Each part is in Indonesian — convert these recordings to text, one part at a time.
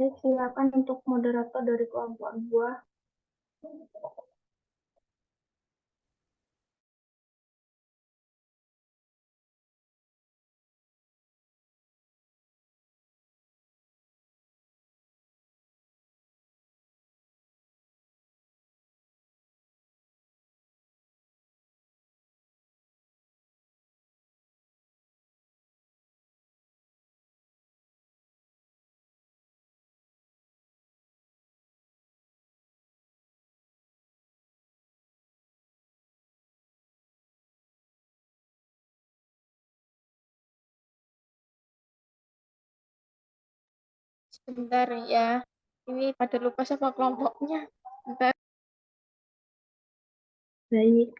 Silakan untuk moderator dari kelompok 2. Sebentar ya. Ini pada lupa sama kelompoknya. Sebentar. Baik.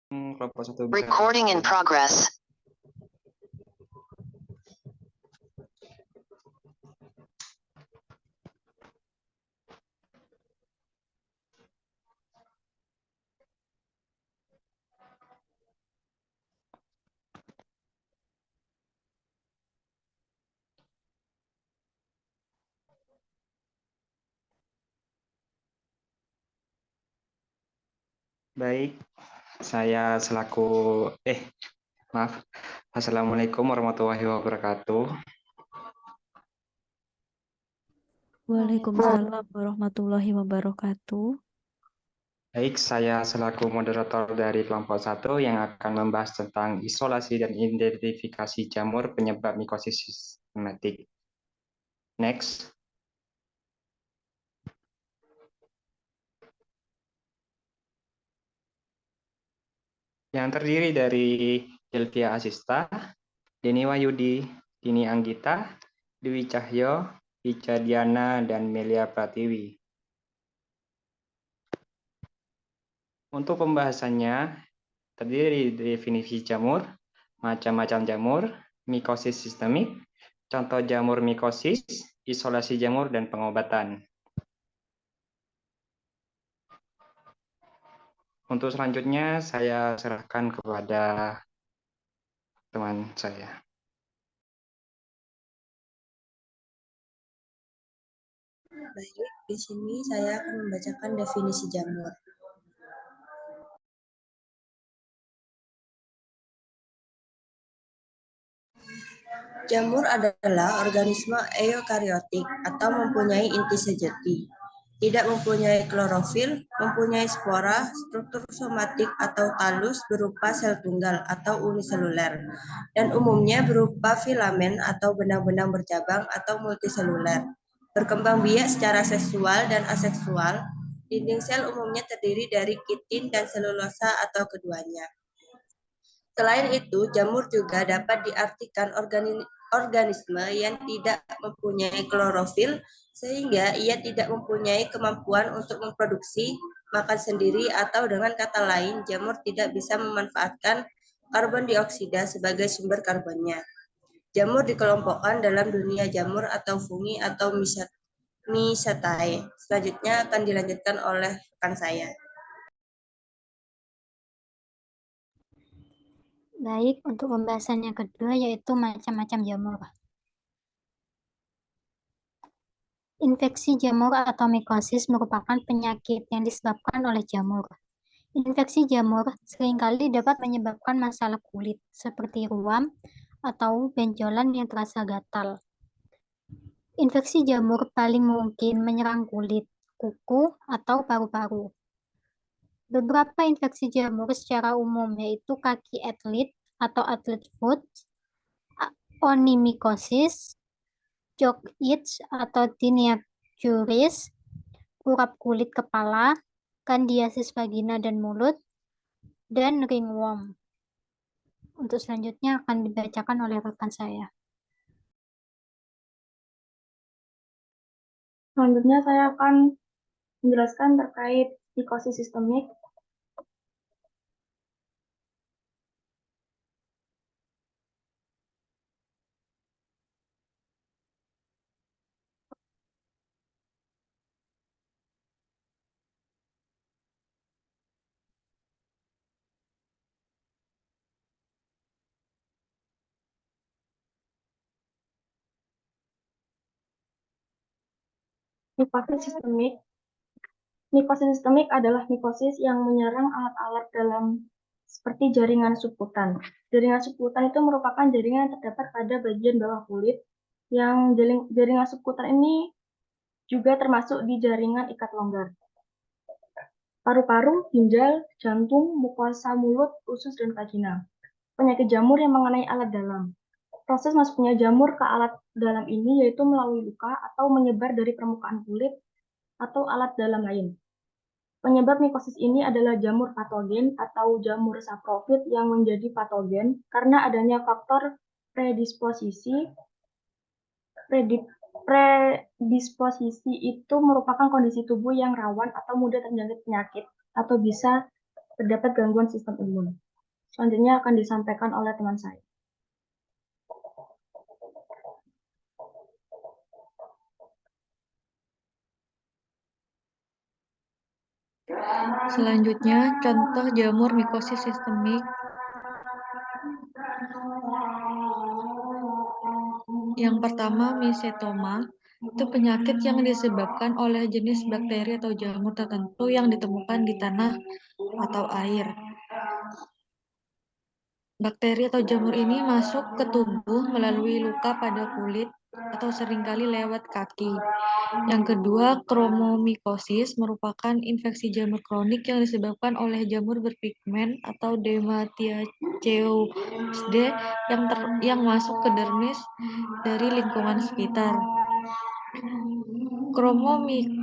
Kelompok 1 Recording in progress. Baik, Assalamualaikum warahmatullahi wabarakatuh. Waalaikumsalam warahmatullahi wabarakatuh. Baik, saya selaku moderator dari kelompok 1 yang akan membahas tentang isolasi dan identifikasi jamur penyebab mikosis sistematik. Next. Yang terdiri dari Delvia Asista, Deni Wahyudi, Dini Anggita, Dwi Cahyo, Ica Diana, dan Melia Pratiwi. Untuk pembahasannya, terdiri dari definisi jamur, macam-macam jamur, mikosis sistemik, contoh jamur mikosis, isolasi jamur, dan pengobatan. Untuk selanjutnya, saya serahkan kepada teman saya. Baik, di sini saya akan membacakan definisi jamur. Jamur adalah organisme eukariotik atau mempunyai inti sejati. Tidak mempunyai klorofil, mempunyai spora, struktur somatik atau talus berupa sel tunggal atau uniseluler, dan umumnya berupa filamen atau benang-benang bercabang atau multiseluler. Berkembang biak secara seksual dan aseksual, dinding sel umumnya terdiri dari kitin dan selulosa atau keduanya. Selain itu, jamur juga dapat diartikan organisme yang tidak mempunyai klorofil, sehingga ia tidak mempunyai kemampuan untuk memproduksi makan sendiri, atau dengan kata lain, jamur tidak bisa memanfaatkan karbon dioksida sebagai sumber karbonnya. Jamur dikelompokkan dalam dunia jamur atau fungi atau Mycetae. Selanjutnya akan dilanjutkan oleh rekan saya. Baik, untuk pembahasan yang kedua yaitu macam-macam jamur. Infeksi jamur atau mikosis merupakan penyakit yang disebabkan oleh jamur. Infeksi jamur seringkali dapat menyebabkan masalah kulit seperti ruam atau benjolan yang terasa gatal. Infeksi jamur paling mungkin menyerang kulit, kuku, atau paru-paru. Beberapa infeksi jamur secara umum yaitu kaki atlet atau atlet foot, onimikosis, jock itch atau tinea curis, kurap kulit kepala, kandiasis vagina dan mulut, dan ringworm. Untuk selanjutnya akan dibacakan oleh rekan saya. Selanjutnya saya akan menjelaskan terkait mikosis sistemik. Mikosis sistemik adalah mikosis yang menyerang alat-alat dalam seperti jaringan subkutan. Jaringan subkutan itu merupakan jaringan yang terdapat pada bagian bawah kulit, yang jaringan subkutan ini juga termasuk di jaringan ikat longgar. Paru-paru, ginjal, jantung, mukosa mulut, usus, dan vagina. Penyakit jamur yang mengenai alat dalam. Proses masuknya jamur ke alat dalam ini yaitu melalui luka atau menyebar dari permukaan kulit atau alat dalam lain. Penyebab mikosis ini adalah jamur patogen atau jamur saprofit yang menjadi patogen karena adanya faktor predisposisi. Predisposisi itu merupakan kondisi tubuh yang rawan atau mudah terjangkit penyakit atau bisa terdapat gangguan sistem imun. Selanjutnya akan disampaikan oleh teman saya. Selanjutnya, contoh jamur mikosis sistemik. Yang pertama, misetoma. Itu penyakit yang disebabkan oleh jenis bakteri atau jamur tertentu yang ditemukan di tanah atau air. Bakteri atau jamur ini masuk ke tubuh melalui luka pada kulit atau seringkali lewat kaki. Yang kedua, kromomikosis merupakan infeksi jamur kronik yang disebabkan oleh jamur berpigmen atau Dematiaceae yang masuk ke dermis dari lingkungan sekitar.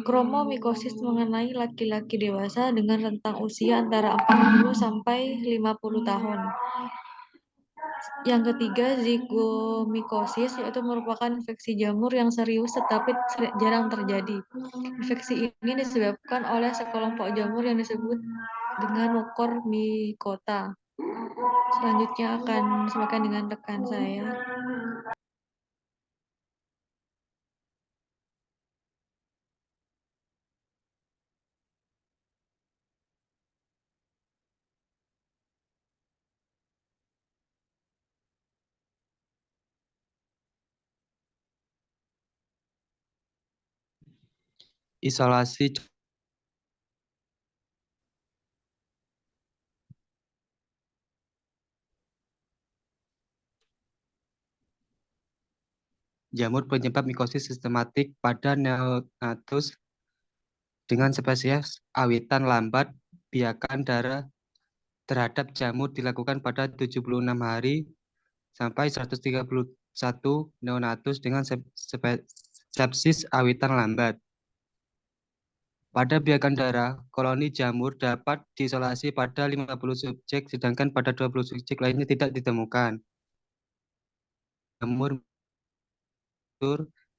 Kromomikosis mengenai laki-laki dewasa dengan rentang usia antara 40 sampai 50 tahun. Yang ketiga, zigomikosis, yaitu merupakan infeksi jamur yang serius tetapi jarang terjadi. Infeksi ini disebabkan oleh sekelompok jamur yang disebut dengan Mucormycota. Selanjutnya akan disampaikan dengan rekan saya. Isolasi jamur penyebab mikosis sistematik pada neonatus dengan spesies awitan lambat biakan darah terhadap jamur dilakukan pada 76 hari sampai 131 neonatus dengan sepsis awitan lambat. Pada biakan darah, koloni jamur dapat diisolasi pada 50 subjek, sedangkan pada 20 subjek lainnya tidak ditemukan. Jamur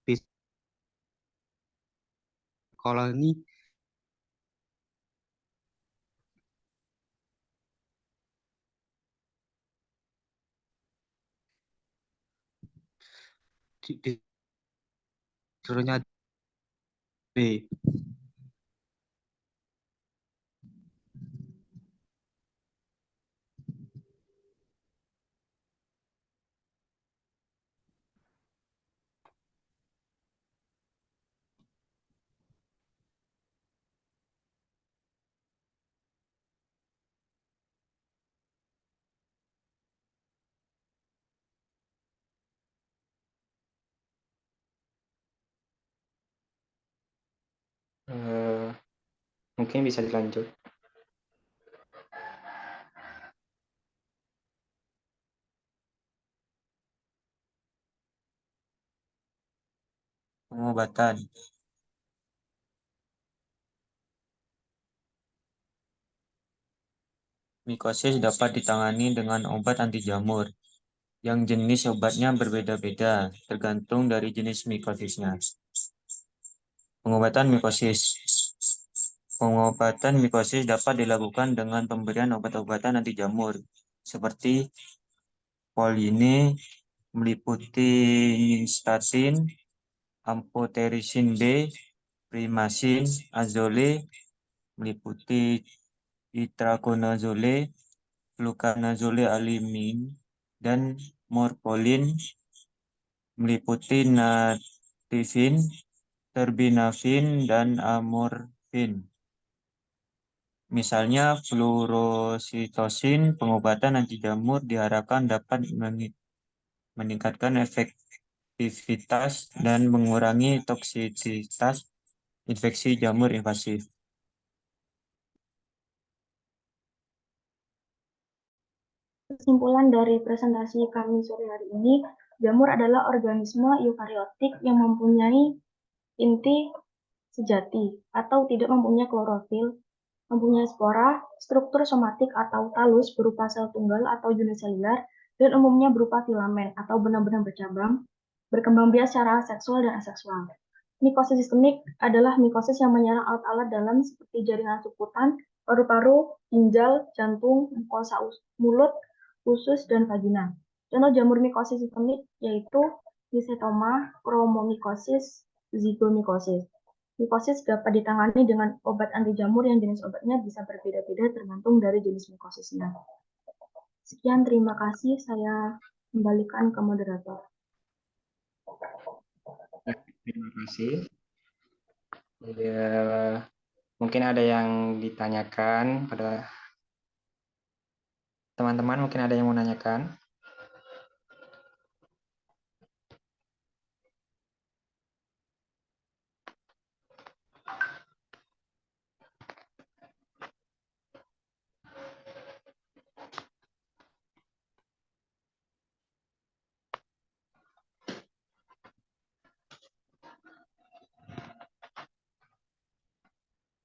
bisa koloni di seluruhnya B. Mungkin bisa dilanjut. Pengobatan. Mikosis dapat ditangani dengan obat anti jamur, yang jenis obatnya berbeda-beda, tergantung dari jenis mikosisnya. Pengobatan mikosis. Pengobatan mikosis dapat dilakukan dengan pemberian obat-obatan anti jamur seperti Poline meliputi nystatin, amphotericin B, primacin, azole meliputi itraconazole, fluconazole alimin, dan morpolin meliputi natifin, terbinafin, dan amorfin. Misalnya fluorositosin, pengobatan anti jamur diharapkan dapat meningkatkan efektivitas dan mengurangi toksisitas infeksi jamur invasif. Kesimpulan dari presentasi kami sore hari ini, jamur adalah organisme eukariotik yang mempunyai inti sejati atau tidak mempunyai klorofil, mempunyai spora, struktur somatik atau talus berupa sel tunggal atau uniselular, dan umumnya berupa filamen atau benang-benang bercabang, berkembang biak secara seksual dan aseksual. Mikosis sistemik adalah mikosis yang menyerang alat-alat dalam seperti jaringan suputan, paru-paru, ginjal, jantung, mukosa mulut, usus, dan vagina. Contoh jamur mikosis sistemik yaitu Mycetoma, chromomycosis, zygomycosis. Mikosis dapat ditangani dengan obat anti jamur yang jenis obatnya bisa berbeda-beda tergantung dari jenis mikosisnya. Sekian, terima kasih. Saya kembalikan ke moderator. Terima kasih. Ya, mungkin ada yang ditanyakan pada teman-teman, mungkin ada yang mau menanyakan.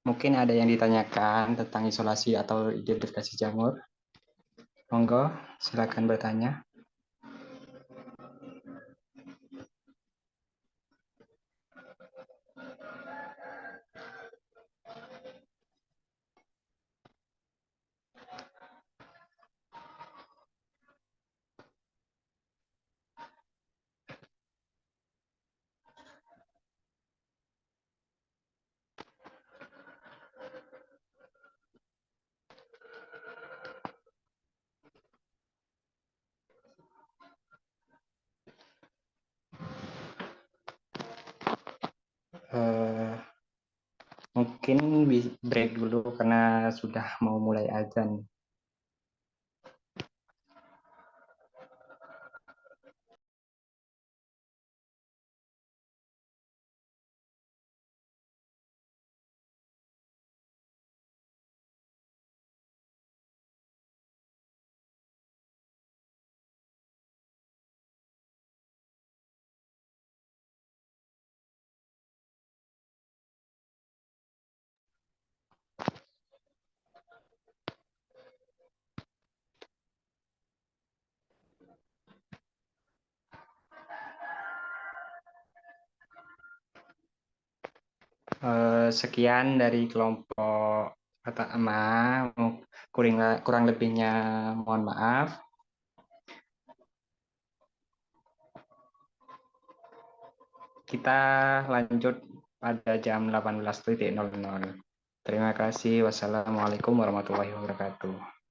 Mungkin ada yang ditanyakan tentang isolasi atau identifikasi jamur. Monggo, silakan bertanya. Mungkin break dulu karena sudah mau mulai azan. Sekian dari kelompok pertama, kurang lebihnya mohon maaf. Kita lanjut pada jam 18.00. Terima kasih. Wassalamualaikum warahmatullahi wabarakatuh.